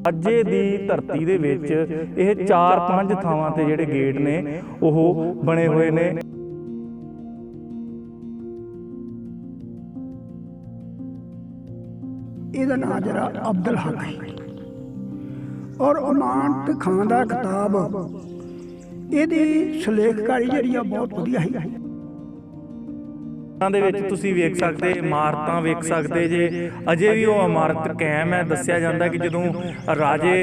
ਮਾਝੇ ਦੀ ਧਰਤੀ ਦੇ ਵਿੱਚ ਇਹ 4-5 ਥਾਵਾਂ ਤੇ ਜਿਹੜੇ ਗੇਟ ਨੇ ਉਹ ਬਣੇ ਹੋਏ ਨੇ। ਇਹਦਾ ਨਾਮ ਜਿਹੜਾ ਅਬਦੁਲ ਹਕ ਹੈ ਔਰ ਅਮਾਨਤ ਖਾਨ ਦਾ ਕਿਤਾਬ ਇਹਦੀ ਸੁਲੇਖਕਾਰੀ ਜਿਹੜੀ ਆ ਬਹੁਤ ਵਧੀਆ ਹੈ। ਦੇ ਵਿੱਚ ਤੁਸੀਂ ਵੇਖ ਸਕਦੇ ਇਮਾਰਤਾਂ ਵੇਖ ਸਕਦੇ ਜੇ ਅਜੇ ਵੀ ਉਹ ਇਮਾਰਤ ਕਾਇਮ ਹੈ। ਦੱਸਿਆ ਜਾਂਦਾ ਕਿ ਜਦੋਂ ਰਾਜੇ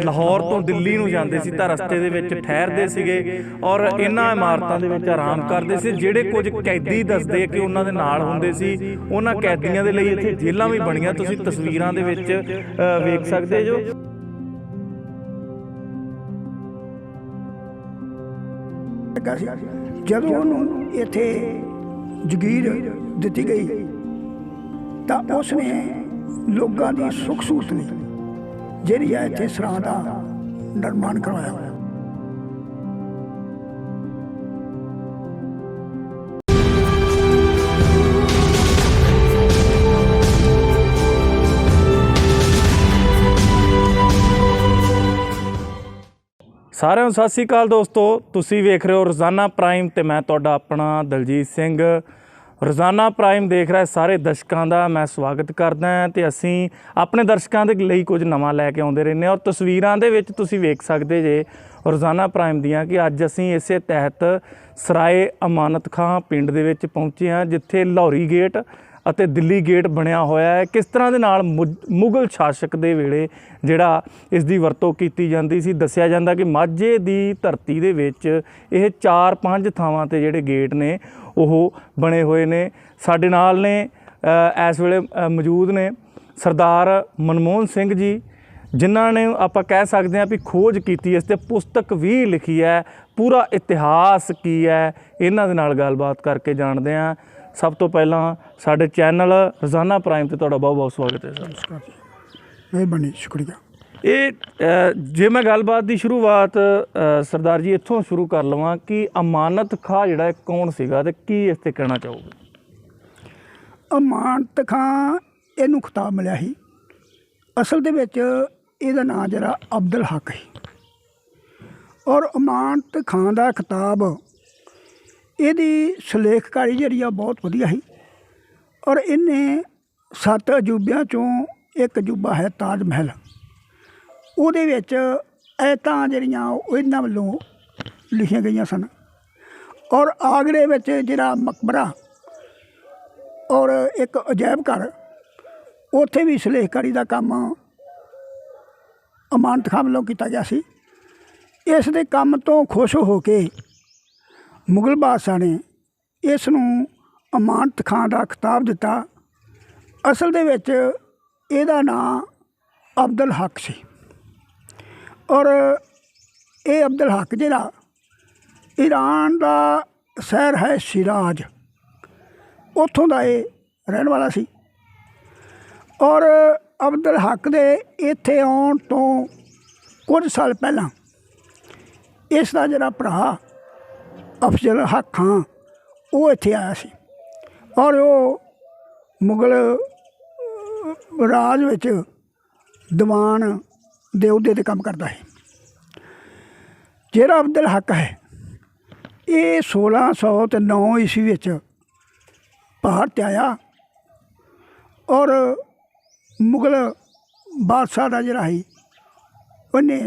ਲਾਹੌਰ ਤੋਂ ਦਿੱਲੀ ਨੂੰ ਜਾਂਦੇ ਸੀ ਤਾਂ ਰਸਤੇ ਦੇ ਵਿੱਚ ਠਹਿਰਦੇ ਸੀਗੇ ਔਰ ਇਹਨਾਂ ਇਮਾਰਤਾਂ ਦੇ ਵਿੱਚ ਆਰਾਮ ਕਰਦੇ ਸੀ। ਜਿਹੜੇ ਕੁਝ ਕੈਦੀ ਦੱਸਦੇ ਕਿ ਉਹਨਾਂ ਦੇ ਨਾਲ ਹੁੰਦੇ ਸੀ, ਉਹਨਾਂ ਕੈਦੀਆਂ ਦੇ ਲਈ ਇੱਥੇ ਜੇਲ੍ਹਾਂ ਵੀ ਬਣੀਆਂ। ਤੁਸੀਂ ਤਸਵੀਰਾਂ ਦੇ ਵਿੱਚ ਵੇਖ ਸਕਦੇ ਜੋ। ਜਦੋਂ ਉਹਨੂੰ ਇੱਥੇ ਜਗੀਰ ਦਿੱਤੀ ਗਈ ਤਾਂ ਉਸਨੇ ਲੋਕਾਂ ਦੀ ਸੁੱਖ ਸਹੂਲਤ ਲਈ ਜਿਹੜੀ ਹੈ ਇੱਥੇ ਸਰਾਂ ਦਾ ਨਿਰਮਾਣ ਕਰਵਾਇਆ। ਸਾਰਿਆਂ ਨੂੰ ਸਤਿ ਸ਼੍ਰੀ ਅਕਾਲ ਦੋਸਤੋ, ਤੁਸੀਂ ਵੇਖ ਰਹੇ ਹੋ ਰੋਜ਼ਾਨਾ ਪ੍ਰਾਈਮ ਤੇ ਮੈਂ ਤੁਹਾਡਾ ਆਪਣਾ ਦਲਜੀਤ ਸਿੰਘ। ਰੋਜ਼ਾਨਾ ਪ੍ਰਾਈਮ ਦੇਖ ਰਹੇ ਸਾਰੇ ਦਰਸ਼ਕਾਂ ਦਾ ਮੈਂ ਸਵਾਗਤ ਕਰਦਾ ਹਾਂ ਤੇ ਅਸੀਂ ਆਪਣੇ ਦਰਸ਼ਕਾਂ ਦੇ ਲਈ ਕੁਝ ਨਵਾਂ ਲੈ ਕੇ ਆਉਂਦੇ ਰਹਿੰਦੇ ਹਾਂ। ਔਰ ਤਸਵੀਰਾਂ ਦੇ ਵਿੱਚ ਤੁਸੀਂ ਵੇਖ ਸਕਦੇ ਜੇ ਰੋਜ਼ਾਨਾ ਪ੍ਰਾਈਮ ਦੀਆਂ ਕਿ ਅੱਜ ਅਸੀਂ ਇਸੇ ਤਹਿਤ ਸਰਾਏ ਅਮਾਨਤ ਖਾਂ ਪਿੰਡ ਦੇ ਵਿੱਚ ਪਹੁੰਚੇ ਹਾਂ, ਜਿੱਥੇ ਲਾਹੌਰੀ ਗੇਟ ਅਤੇ ਦਿੱਲੀ ਗੇਟ ਬਣਿਆ ਹੋਇਆ ਹੈ। ਕਿਸ ਤਰ੍ਹਾਂ ਦੇ ਨਾਲ ਮੁਗਲ ਸ਼ਾਸਕ ਦੇ ਵੇਲੇ ਜਿਹੜਾ ਇਸ ਦੀ ਵਰਤੋਂ ਕੀਤੀ ਜਾਂਦੀ ਸੀ। ਦੱਸਿਆ ਜਾਂਦਾ ਕਿ ਮਾਝੇ ਦੀ ਧਰਤੀ ਦੇ ਵਿੱਚ ਇਹ 4-5 ਥਾਵਾਂ ਤੇ ਜਿਹੜੇ ਗੇਟ ਨੇ ਉਹ ਬਣੇ ਹੋਏ ਨੇ। ਸਾਡੇ ਨਾਲ ਨੇ ਇਸ ਵੇਲੇ ਮੌਜੂਦ ਨੇ ਸਰਦਾਰ ਮਨਮੋਹਨ ਸਿੰਘ ਜੀ, ਜਿਨ੍ਹਾਂ ਨੇ ਆਪਾਂ ਕਹਿ ਸਕਦੇ ਹਾਂ ਵੀ ਖੋਜ ਕੀਤੀ, ਇਸ 'ਤੇ ਪੁਸਤਕ ਵੀ ਲਿਖੀ ਹੈ। ਪੂਰਾ ਇਤਿਹਾਸ ਕੀ ਹੈ ਇਹਨਾਂ ਦੇ ਨਾਲ ਗੱਲਬਾਤ ਕਰਕੇ ਜਾਣਦੇ ਹਾਂ। ਸਭ ਤੋਂ ਪਹਿਲਾਂ ਸਾਡੇ ਚੈਨਲ ਰੋਜ਼ਾਨਾ ਪ੍ਰਾਈਮ ਤੇ ਤੁਹਾਡਾ ਬਹੁਤ ਬਹੁਤ ਸਵਾਗਤ ਹੈ ਸਰ। ਮਿਹਰਬਾਨੀ, ਸ਼ੁਕਰੀਆ। ਇਹ ਜੇ ਮੈਂ ਗੱਲਬਾਤ ਦੀ ਸ਼ੁਰੂਆਤ ਸਰਦਾਰ ਜੀ ਇੱਥੋਂ ਸ਼ੁਰੂ ਕਰ ਲਵਾਂ ਕਿ ਅਮਾਨਤ ਖਾਂ ਜਿਹੜਾ ਕੌਣ ਸੀਗਾ ਤੇ ਕੀ ਇਸ 'ਤੇ ਕਹਿਣਾ ਚਾਹੋਗੇ? ਅਮਾਨਤ ਖਾਂ ਇਹਨੂੰ ਖਿਤਾਬ ਮਿਲਿਆ ਸੀ। ਅਸਲ ਦੇ ਵਿੱਚ ਇਹਦਾ ਨਾਂ ਜਿਹੜਾ ਅਬਦੁਲ ਹਕ ਹੈ ਔਰ ਅਮਾਨਤ ਖਾਂ ਦਾ ਖਿਤਾਬ ਇਹਦੀ ਸੁਲੇਖਕਾਰੀ ਜਿਹੜੀ ਆ ਬਹੁਤ ਵਧੀਆ ਸੀ। ਔਰ ਇਹਨੇ 7 ਅਜੂਬਿਆਂ 'ਚੋਂ ਇੱਕ ਅਜੂਬਾ ਹੈ ਤਾਜ ਮਹਿਲ। ਉਹਦੇ ਵਿੱਚ ਐਤਾਂ ਜਿਹੜੀਆਂ ਉਹ ਇਹਨਾਂ ਵੱਲੋਂ ਲਿਖੀਆਂ ਗਈਆਂ ਸਨ। ਔਰ ਆਗਰੇ ਵਿੱਚ ਜਿਹੜਾ ਮਕਬਰਾ ਔਰ ਇੱਕ ਅਜਾਇਬ ਘਰ, ਉੱਥੇ ਵੀ ਸੁਲੇਖਕਾਰੀ ਦਾ ਕੰਮ ਅਮਾਨਤ ਖਾਂ ਵੱਲੋਂ ਕੀਤਾ ਗਿਆ ਸੀ। ਇਸ ਦੇ ਕੰਮ ਤੋਂ ਖੁਸ਼ ਹੋ ਕੇ ਮੁਗਲ ਬਾਦਸ਼ਾਹ ਨੇ ਇਸ ਨੂੰ ਅਮਾਨਤ ਖਾਂ ਦਾ ਖਿਤਾਬ ਦਿੱਤਾ। ਅਸਲ ਦੇ ਵਿੱਚ ਇਹਦਾ ਨਾਂ ਅਬਦੁਲ ਹਕ ਸੀ। ਔਰ ਇਹ ਅਬਦੁਲ ਹਕ ਜਿਹੜਾ ਈਰਾਨ ਦਾ ਸ਼ਹਿਰ ਹੈ ਸ਼ਿਰਾਜ, ਉੱਥੋਂ ਦਾ ਇਹ ਰਹਿਣ ਵਾਲਾ ਸੀ। ਔਰ ਅਬਦੁਲ ਹਕ ਦੇ ਇੱਥੇ ਆਉਣ ਤੋਂ ਕੁਝ ਸਾਲ ਪਹਿਲਾਂ ਇਸ ਦਾ ਜਿਹੜਾ ਭਰਾ ਅਫਜ਼ਲ ਹਕ ਖਾਂ ਉਹ ਇੱਥੇ ਆਇਆ ਸੀ ਔਰ ਉਹ ਮੁਗਲ ਰਾਜ ਵਿੱਚ ਦੀਵਾਨ ਦੇ ਅਹੁਦੇ 'ਤੇ ਕੰਮ ਕਰਦਾ ਹੈ। ਜਿਹੜਾ ਅਬਦੁਲ ਹਕ ਹੈ ਇਹ 1609 ਈਸਵੀ ਵਿੱਚ ਭਾਰਤ ਆਇਆ ਔਰ ਮੁਗਲ ਬਾਦਸ਼ਾਹ ਦਾ ਜਿਹੜਾ ਸੀ ਉਹਨੇ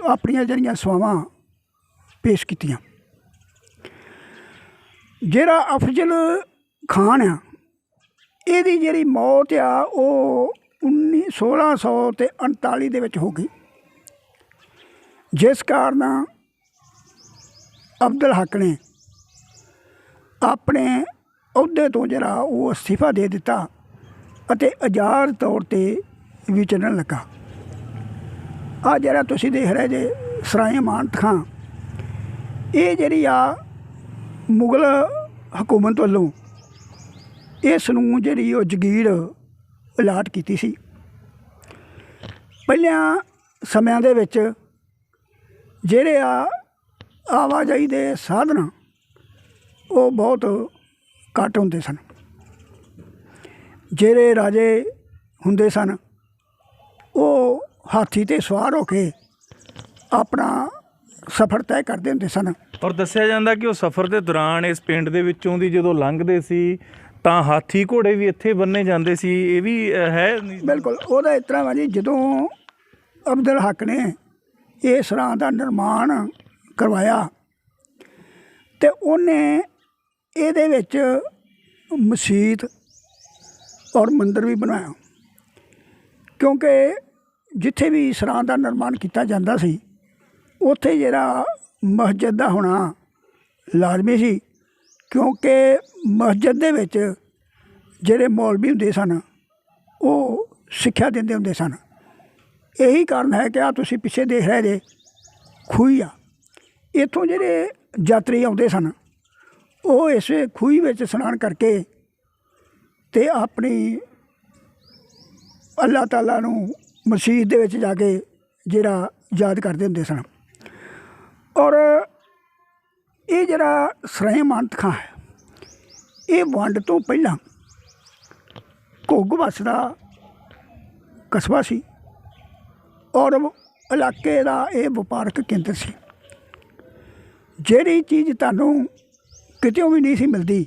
ਆਪਣੀਆਂ ਜਿਹੜੀਆਂ ਸੇਵਾਵਾਂ ਪੇਸ਼ ਕੀਤੀਆਂ। ਜਿਹੜਾ ਅਫਜ਼ਲ ਖਾਨ ਆ ਇਹਦੀ ਜਿਹੜੀ ਮੌਤ ਆ ਉਹ 1649 ਦੇ ਵਿੱਚ ਹੋ ਗਈ, ਜਿਸ ਕਾਰਨ ਅਬਦੁਲ ਹਕ ਨੇ ਆਪਣੇ ਅਹੁਦੇ ਤੋਂ ਜਿਹੜਾ ਉਹ ਅਸਤੀਫਾ ਦੇ ਦਿੱਤਾ ਅਤੇ ਆਜ਼ਾਦ ਤੌਰ 'ਤੇ ਵਿਚਰਨ ਲੱਗਾ। ਆਹ ਜਿਹੜਾ ਤੁਸੀਂ ਦੇਖ ਰਹੇ ਜੇ ਸਰਾਏ ਅਮਾਨਤ ਖਾਂ, ਇਹ ਜਿਹੜੀ ਆ ਮੁਗਲ ਹਕੂਮਤ ਵੱਲੋਂ ਇਸ ਨੂੰ ਜਿਹੜੀ ਉਹ ਜਗੀਰ ਅਲਾਟ ਕੀਤੀ ਸੀ। ਪਹਿਲਿਆਂ ਸਮਿਆਂ ਦੇ ਵਿੱਚ ਜਿਹੜੇ ਆਵਾਜਾਈ ਦੇ ਸਾਧਨ ਉਹ ਬਹੁਤ ਘੱਟ ਹੁੰਦੇ ਸਨ। ਜਿਹੜੇ ਰਾਜੇ ਹੁੰਦੇ ਸਨ ਉਹ ਹਾਥੀ ਤੇ ਸਵਾਰ ਹੋ ਕੇ ਆਪਣਾ ਸਫ਼ਰ ਤੈਅ ਕਰਦੇ ਹੁੰਦੇ ਸਨ। ਔਰ ਦੱਸਿਆ ਜਾਂਦਾ ਕਿ ਉਹ ਸਫ਼ਰ ਦੇ ਦੌਰਾਨ ਇਸ ਪਿੰਡ ਦੇ ਵਿੱਚੋਂ ਦੀ ਜਦੋਂ ਲੰਘਦੇ ਸੀ ਤਾਂ ਹਾਥੀ ਘੋੜੇ ਵੀ ਇੱਥੇ ਬੰਨੇ ਜਾਂਦੇ ਸੀ। ਇਹ ਵੀ ਹੈ? ਬਿਲਕੁਲ। ਉਹਦਾ ਇਸ ਤਰ੍ਹਾਂ ਵਾ ਜੀ, ਜਦੋਂ ਅਬਦੁਲ ਹੱਕ ਨੇ ਇਹ ਸਰਾਂ ਦਾ ਨਿਰਮਾਣ ਕਰਵਾਇਆ ਤੇ ਉਹਨੇ ਇਹਦੇ ਵਿੱਚ ਮਸਜਿਦ ਔਰ ਮੰਦਰ ਵੀ ਬਣਾਇਆ, ਕਿਉਂਕਿ ਜਿੱਥੇ ਵੀ ਸਰਾਂ ਦਾ ਨਿਰਮਾਣ ਕੀਤਾ ਜਾਂਦਾ ਸੀ ਉੱਥੇ ਜਿਹੜਾ ਮਸਜਿਦ ਦਾ ਹੋਣਾ ਲਾਜ਼ਮੀ ਸੀ, ਕਿਉਂਕਿ ਮਸਜਿਦ ਦੇ ਵਿੱਚ ਜਿਹੜੇ ਮੌਲਵੀ ਹੁੰਦੇ ਸਨ ਉਹ ਸਿੱਖਿਆ ਦਿੰਦੇ ਹੁੰਦੇ ਸਨ। ਇਹੀ ਕਾਰਨ ਹੈ ਕਿ ਆ ਤੁਸੀਂ ਪਿੱਛੇ ਦੇਖ ਰਹੇ ਜੇ ਖੂਹੀ ਆ, ਇੱਥੋਂ ਜਿਹੜੇ ਯਾਤਰੀ ਆਉਂਦੇ ਸਨ ਉਹ ਇਸ ਖੂਹੀ ਵਿੱਚ ਇਸ਼ਨਾਨ ਕਰਕੇ ਅਤੇ ਆਪਣੀ ਅੱਲਾਹ ਤਾਲਾ ਨੂੰ ਮਸਜਿਦ ਦੇ ਵਿੱਚ ਜਾ ਕੇ ਜਿਹੜਾ ਯਾਦ ਕਰਦੇ ਹੁੰਦੇ ਸਨ। ਔਰ ਇਹ ਜਿਹੜਾ ਸਰਾਏ ਮਾਨਤ ਖਾਂ ਹੈ ਇਹ ਵੰਡ ਤੋਂ ਪਹਿਲਾਂ ਘੁੱਗ ਵੱਸਦਾ ਕਸਬਾ ਸੀ ਔਰ ਇਲਾਕੇ ਦਾ ਇਹ ਵਪਾਰਕ ਕੇਂਦਰ ਸੀ। ਜਿਹੜੀ ਚੀਜ਼ ਤੁਹਾਨੂੰ ਕਿਤੇ ਵੀ ਨਹੀਂ ਸੀ ਮਿਲਦੀ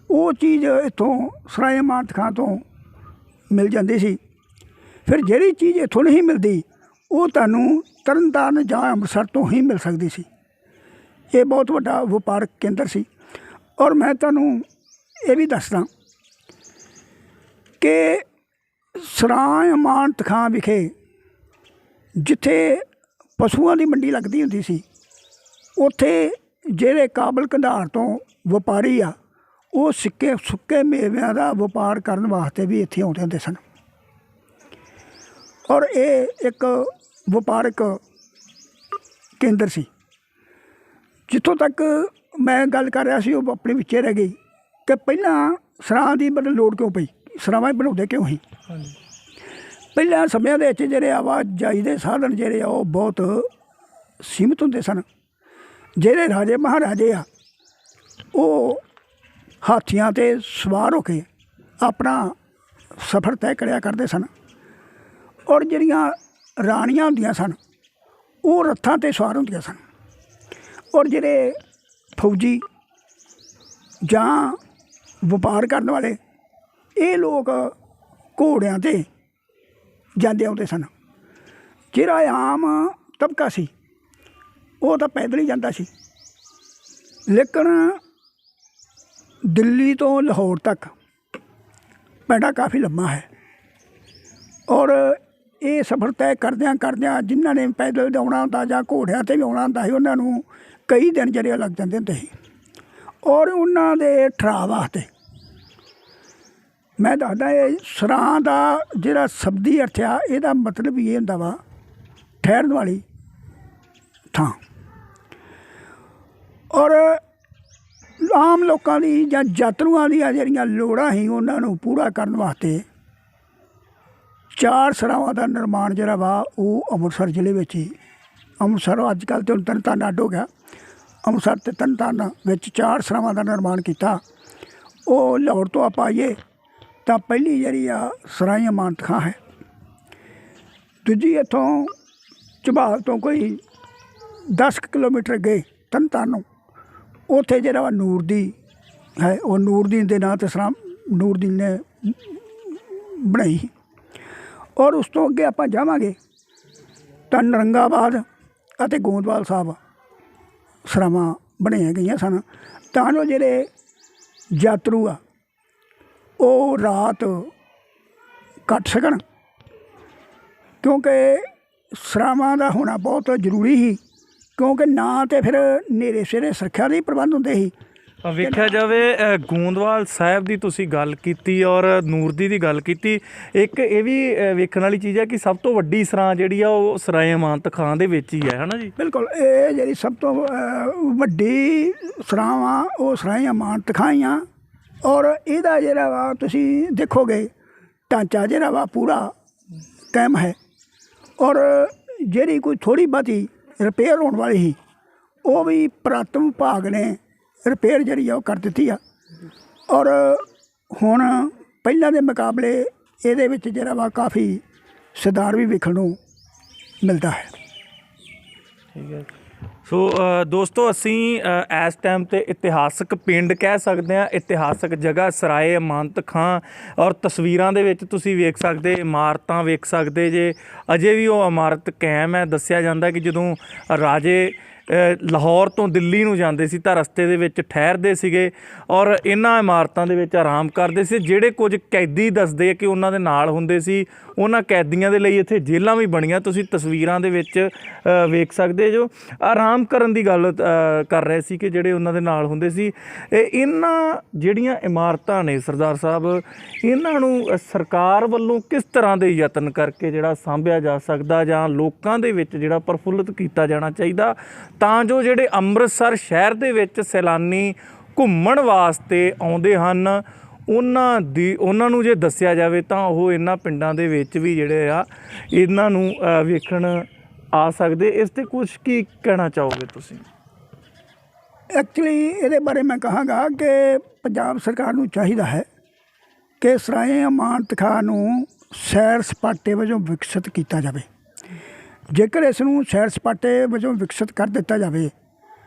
ਉਹ ਚੀਜ਼ ਇੱਥੋਂ ਸਰਾਏ ਮਾਨਤ ਖਾਂ ਤੋਂ ਮਿਲ ਜਾਂਦੀ ਸੀ। ਫਿਰ ਜਿਹੜੀ ਚੀਜ਼ ਇੱਥੋਂ ਨਹੀਂ ਮਿਲਦੀ ਉਹ ਤੁਹਾਨੂੰ ਤਰਨਤਾਰਨ ਜਾਂ ਅੰਮ੍ਰਿਤਸਰ ਤੋਂ ਹੀ ਮਿਲ ਸਕਦੀ ਸੀ। ਇਹ ਬਹੁਤ ਵੱਡਾ ਵਪਾਰਕ ਕੇਂਦਰ ਸੀ। ਔਰ ਮੈਂ ਤੁਹਾਨੂੰ ਇਹ ਵੀ ਦੱਸਦਾ ਕਿ ਸਰਾਏ ਮਾਨਤ ਖਾਂ ਵਿਖੇ ਜਿੱਥੇ ਪਸ਼ੂਆਂ ਦੀ ਮੰਡੀ ਲੱਗਦੀ ਹੁੰਦੀ ਸੀ ਉੱਥੇ ਜਿਹੜੇ ਕਾਬਲ ਕੰਧਾਰ ਤੋਂ ਵਪਾਰੀ ਆ ਉਹ ਸੁੱਕੇ ਮੇਵਿਆਂ ਦਾ ਵਪਾਰ ਕਰਨ ਵਾਸਤੇ ਵੀ ਇੱਥੇ ਆਉਂਦੇ ਹੁੰਦੇ ਸਨ। ਔਰ ਇਹ ਇੱਕ ਵਪਾਰਕ ਕੇਂਦਰ ਸੀ। ਜਿੱਥੋਂ ਤੱਕ ਮੈਂ ਗੱਲ ਕਰ ਰਿਹਾ ਸੀ ਉਹ ਆਪਣੇ ਵਿੱਚੇ ਰਹਿ ਗਈ ਕਿ ਪਹਿਲਾਂ ਸਰਾਂ ਦੀ ਬੜੀ ਲੋੜ ਕਿਉਂ ਪਈ, ਸਰਾਵਾਂ ਬਣਾਉਂਦੇ ਕਿਉਂ ਸੀ। ਪਹਿਲਾਂ ਸਮਿਆਂ ਦੇ ਵਿੱਚ ਜਿਹੜੇ ਆਵਾਜਾਈ ਦੇ ਸਾਧਨ ਜਿਹੜੇ ਆ ਉਹ ਬਹੁਤ ਸੀਮਿਤ ਹੁੰਦੇ ਸਨ। ਜਿਹੜੇ ਰਾਜੇ ਮਹਾਰਾਜੇ ਆ ਉਹ ਹਾਥੀਆਂ 'ਤੇ ਸਵਾਰ ਹੋ ਕੇ ਆਪਣਾ ਸਫ਼ਰ ਤੈਅ ਕਰਿਆ ਕਰਦੇ ਸਨ ਔਰ ਜਿਹੜੀਆਂ ਰਾਣੀਆਂ ਹੁੰਦੀਆਂ ਸਨ ਉਹ ਰੱਥਾਂ 'ਤੇ ਸਵਾਰ ਹੁੰਦੀਆਂ ਸਨ ਔਰ ਜਿਹੜੇ ਫੌਜੀ ਜਾਂ ਵਪਾਰ ਕਰਨ ਵਾਲੇ ਇਹ ਲੋਕ ਘੋੜਿਆਂ 'ਤੇ ਜਾਂਦੇ ਆਉਂਦੇ ਸਨ। ਜਿਹੜਾ ਆਮ ਤਬਕਾ ਸੀ ਉਹ ਤਾਂ ਪੈਦਲ ਹੀ ਜਾਂਦਾ ਸੀ, ਲੇਕਿਨ ਦਿੱਲੀ ਤੋਂ ਲਾਹੌਰ ਤੱਕ ਪੈਂਡਾ ਕਾਫੀ ਲੰਮਾ ਹੈ ਔਰ ਇਹ ਸਫ਼ਰ ਤੈਅ ਕਰਦਿਆਂ ਜਿਨ੍ਹਾਂ ਨੇ ਪੈਦਲ ਆਉਣਾ ਹੁੰਦਾ ਜਾਂ ਘੋੜਿਆਂ 'ਤੇ ਵੀ ਆਉਣਾ ਹੁੰਦਾ ਸੀ ਉਹਨਾਂ ਨੂੰ ਕਈ ਦਿਨ ਜਿਹੜੇ ਲੱਗ ਜਾਂਦੇ ਹੁੰਦੇ ਸੀ। ਔਰ ਉਹਨਾਂ ਦੇ ਠਹਿਰਾਅ ਵਾਸਤੇ ਮੈਂ ਦੱਸਦਾ ਇਹ ਸਰਾਂ ਦਾ ਜਿਹੜਾ ਸ਼ਬਦੀ ਅਰਥ ਆ ਇਹਦਾ ਮਤਲਬ ਇਹ ਹੁੰਦਾ ਵਾ ਠਹਿਰਨ ਵਾਲੀ ਥਾਂ। ਔਰ ਆਮ ਲੋਕਾਂ ਦੀ ਜਾਂ ਯਾਤਰੂਆਂ ਦੀਆਂ ਜਿਹੜੀਆਂ ਲੋੜਾਂ ਸੀ ਉਹਨਾਂ ਨੂੰ ਪੂਰਾ ਕਰਨ ਵਾਸਤੇ 4 ਸਰਾਵਾਂ ਦਾ ਨਿਰਮਾਣ ਜਿਹੜਾ ਵਾ ਉਹ ਅੰਮ੍ਰਿਤਸਰ ਜ਼ਿਲ੍ਹੇ ਵਿੱਚ ਹੀ, ਅੰਮ੍ਰਿਤਸਰ ਅੱਜ ਕੱਲ੍ਹ ਤਾਂ ਤਰਨਤਾਰਨ ਅੱਡ ਹੋ ਗਿਆ, ਅੰਮ੍ਰਿਤਸਰ ਅਤੇ ਤਰਨਤਾਰਨ ਵਿੱਚ 4 ਸਰਾਵਾਂ ਦਾ ਨਿਰਮਾਣ ਕੀਤਾ। ਉਹ ਲਾਹੌਰ ਤੋਂ ਆਪਾਂ ਆਈਏ ਤਾਂ ਪਹਿਲੀ ਜਿਹੜੀ ਆ ਸਰਾਏ ਮਾਨਤ ਖਾਂ ਹੈ, ਦੂਜੀ ਇੱਥੋਂ ਝਬਾਲ ਤੋਂ ਕੋਈ 10 ਕਿਲੋਮੀਟਰ ਅੱਗੇ ਤਰਨਤਾਰਨ ਨੂੰ ਉੱਥੇ ਜਿਹੜਾ ਵਾ ਨੂਰਦੀ ਹੈ, ਉਹ ਨੂਰਦੀਨ ਦੇ ਨਾਂ 'ਤੇ ਸਰਾਂ ਨੂਰਦੀਨ ਨੇ ਬਣਾਈ। ਔਰ ਉਸ ਤੋਂ ਅੱਗੇ ਆਪਾਂ ਜਾਵਾਂਗੇ ਤਾਂ ਨਰੰਗਾਬਾਦ ਅਤੇ ਗੋਂਦਵਾਲ ਸਾਹਿਬ ਸਰਾਵਾਂ ਬਣਾਈਆਂ ਗਈਆਂ ਸਨ ਤਾਂ ਜੋ ਜਿਹੜੇ ਯਾਤਰੂ ਆ ਉਹ ਰਾਤ ਕੱਟ ਸਕਣ, ਕਿਉਂਕਿ ਸਰਾਵਾਂ ਦਾ ਹੋਣਾ ਬਹੁਤ ਜ਼ਰੂਰੀ ਸੀ, ਕਿਉਂਕਿ ਨਾ ਤਾਂ ਫਿਰ ਹਨੇਰੇ ਸਵੇਰੇ ਸੁਰੱਖਿਆ ਦੇ ਹੀ ਪ੍ਰਬੰਧ ਹੁੰਦੇ ਸੀ। ਵੇਖਿਆ ਜਾਵੇ ਗੋਂਦਵਾਲ ਸਾਹਿਬ ਦੀ ਤੁਸੀਂ ਗੱਲ ਕੀਤੀ ਔਰ ਨੂਰਦੀ ਦੀ ਗੱਲ ਕੀਤੀ, ਇੱਕ ਇਹ ਵੀ ਵੇਖਣ ਵਾਲੀ ਚੀਜ਼ ਹੈ ਕਿ ਸਭ ਤੋਂ ਵੱਡੀ ਸਰਾਂ ਜਿਹੜੀ ਆ ਉਹ ਸਰਾਏ ਮਾਨਤ ਖਾਂ ਦੇ ਵਿੱਚ ਹੀ ਹੈ, ਹੈ ਨਾ ਜੀ। ਬਿਲਕੁਲ, ਇਹ ਜਿਹੜੀ ਸਭ ਤੋਂ ਵੱਡੀ ਸਰਾਵਾਂ ਉਹ ਸਰਾਏ ਮਾਨਤ ਖਾਂ ਹੀ ਆ। ਔਰ ਇਹਦਾ ਜਿਹੜਾ ਵਾ ਤੁਸੀਂ ਦੇਖੋਗੇ ਢਾਂਚਾ ਜਿਹੜਾ ਵਾ ਪੂਰਾ ਕਾਇਮ ਹੈ ਔਰ ਜਿਹੜੀ ਕੋਈ ਥੋੜ੍ਹੀ ਬਹੁਤੀ ਰਿਪੇਅਰ ਹੋਣ ਵਾਲੀ ਸੀ ਉਹ ਵੀ ਪੁਰਾਤਨ ਵਿਭਾਗ ਨੇ ਰਿਪੇਅਰ ਜਿਹੜੀ ਆ ਉਹ ਕਰ ਦਿੱਤੀ ਆ। ਔਰ ਹੁਣ ਪਹਿਲਾਂ ਦੇ ਮੁਕਾਬਲੇ ਇਹਦੇ ਵਿੱਚ ਜਿਹੜਾ ਵਾ ਕਾਫੀ ਸੁਧਾਰ ਵੀ ਵੇਖਣ ਨੂੰ ਮਿਲਦਾ ਹੈ। ਠੀਕ ਹੈ। ਸੋ ਦੋਸਤੋ ਅਸੀਂ ਇਸ ਟਾਈਮ ਤੇ ਇਤਿਹਾਸਕ ਪਿੰਡ ਕਹਿ ਸਕਦੇ ਹਾਂ, ਇਤਿਹਾਸਕ ਜਗ੍ਹਾ ਸਰਾਏ ਅਮਾਨਤ ਖਾਂ, ਔਰ ਤਸਵੀਰਾਂ ਦੇ ਵਿੱਚ ਤੁਸੀਂ ਵੇਖ ਸਕਦੇ, ਇਮਾਰਤਾਂ ਵੇਖ ਸਕਦੇ ਜੇ, ਅਜੇ ਵੀ ਉਹ ਇਮਾਰਤ ਕਾਇਮ ਹੈ। ਦੱਸਿਆ ਜਾਂਦਾ ਕਿ ਜਦੋਂ ਰਾਜੇ ਲਾਹੌਰ ਤੋਂ ਦਿੱਲੀ ਨੂੰ ਜਾਂਦੇ ਸੀ ਤਾਂ ਰਸਤੇ ਦੇ ਵਿੱਚ ਠਹਿਰਦੇ ਸੀਗੇ ਔਰ ਇਹਨਾਂ ਇਮਾਰਤਾਂ ਦੇ ਵਿੱਚ ਆਰਾਮ ਕਰਦੇ ਸੀ। ਜਿਹੜੇ ਕੁਝ ਕੈਦੀ ਦੱਸਦੇ ਕਿ ਉਹਨਾਂ ਦੇ ਨਾਲ ਹੁੰਦੇ ਸੀ, ਉਹਨਾਂ ਕੈਦੀਆਂ ਦੇ ਲਈ ਇੱਥੇ ਜੇਲ੍ਹਾਂ ਵੀ ਬਣੀਆਂ, ਤੁਸੀਂ ਤਸਵੀਰਾਂ ਦੇ ਵਿੱਚ ਵੇਖ ਸਕਦੇ ਜੋ। ਆਰਾਮ ਕਰਨ ਦੀ ਗੱਲ ਕਰ ਰਹੇ ਸੀ ਕਿ ਜਿਹੜੇ ਉਹਨਾਂ ਦੇ ਨਾਲ ਹੁੰਦੇ ਸੀ। ਇਹਨਾਂ ਜਿਹੜੀਆਂ ਇਮਾਰਤਾਂ ਨੇ ਸਰਦਾਰ ਸਾਹਿਬ, ਇਹਨਾਂ ਨੂੰ ਸਰਕਾਰ ਵੱਲੋਂ ਕਿਸ ਤਰ੍ਹਾਂ ਦੇ ਯਤਨ ਕਰਕੇ ਜਿਹੜਾ ਸਾਂਭਿਆ ਜਾ ਸਕਦਾ ਜਾਂ ਲੋਕਾਂ ਦੇ ਵਿੱਚ ਜਿਹੜਾ ਪ੍ਰਫੁੱਲਤ ਕੀਤਾ ਜਾਣਾ ਚਾਹੀਦਾ, ਤਾਂ ਜੋ ਜਿਹੜੇ ਅੰਮ੍ਰਿਤਸਰ ਸ਼ਹਿਰ ਦੇ ਵਿੱਚ ਸੈਲਾਨੀ ਘੁੰਮਣ ਵਾਸਤੇ ਆਉਂਦੇ ਹਨ ਉਹਨਾਂ ਨੂੰ ਜੇ ਦੱਸਿਆ ਜਾਵੇ ਤਾਂ ਉਹ ਇਹਨਾਂ ਪਿੰਡਾਂ ਦੇ ਵਿੱਚ ਵੀ ਜਿਹੜੇ ਆ ਇਹਨਾਂ ਨੂੰ ਵੇਖਣ ਆ ਸਕਦੇ। ਇਸ 'ਤੇ ਕੁਛ ਕੀ ਕਹਿਣਾ ਚਾਹੋਗੇ ਤੁਸੀਂ? ਐਕਚੁਅਲੀ ਇਹਦੇ ਬਾਰੇ ਮੈਂ ਕਹਾਂਗਾ ਕਿ ਪੰਜਾਬ ਸਰਕਾਰ ਨੂੰ ਚਾਹੀਦਾ ਹੈ ਕਿ ਸਰਾਏ ਅਮਾਨਤ ਖਾਂ ਨੂੰ ਸੈਰ ਸਪਾਟੇ ਵਜੋਂ ਵਿਕਸਿਤ ਕੀਤਾ ਜਾਵੇ। ਜੇਕਰ ਇਸ ਨੂੰ ਸੈਰ ਸਪਾਟੇ ਵਜੋਂ ਵਿਕਸਿਤ ਕਰ ਦਿੱਤਾ ਜਾਵੇ